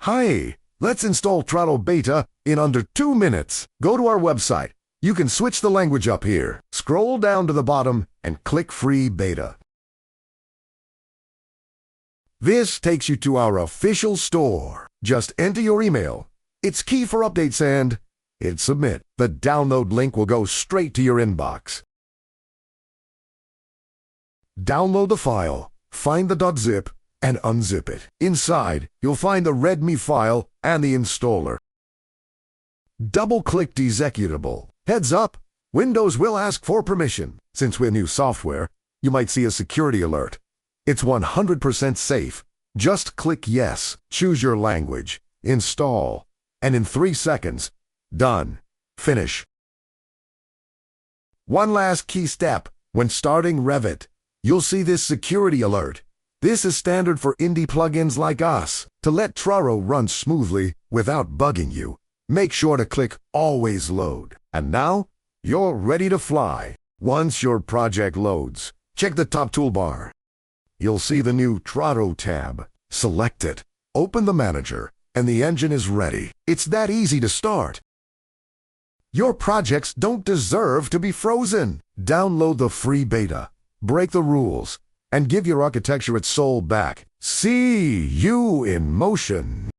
Hi, let's install TRARO Beta in under 2 minutes. Go to our website. You can switch the language up here. Scroll down to the bottom and click Free Beta. This takes you to our official store. Just enter your email. It's key for updates and hit submit. The download link will go straight to your inbox. Download the file, find the .zip, and unzip it. Inside, you'll find the README file and the installer. Double-click the executable. Heads up, Windows will ask for permission. Since we're new software, you might see a security alert. It's 100% safe. Just click Yes, choose your language, install, and in 3 seconds, done. Finish. One last key step. When starting Revit, you'll see this security alert. This is standard for indie plugins like us. To let TRARO run smoothly without bugging you, make sure to click Always Load. And now, you're ready to fly. Once your project loads, check the top toolbar. You'll see the new TRARO tab. Select it, open the manager, and the engine is ready. It's that easy to start. Your projects don't deserve to be frozen. Download the free beta, break the rules, and give your architecture its soul back. See you in motion.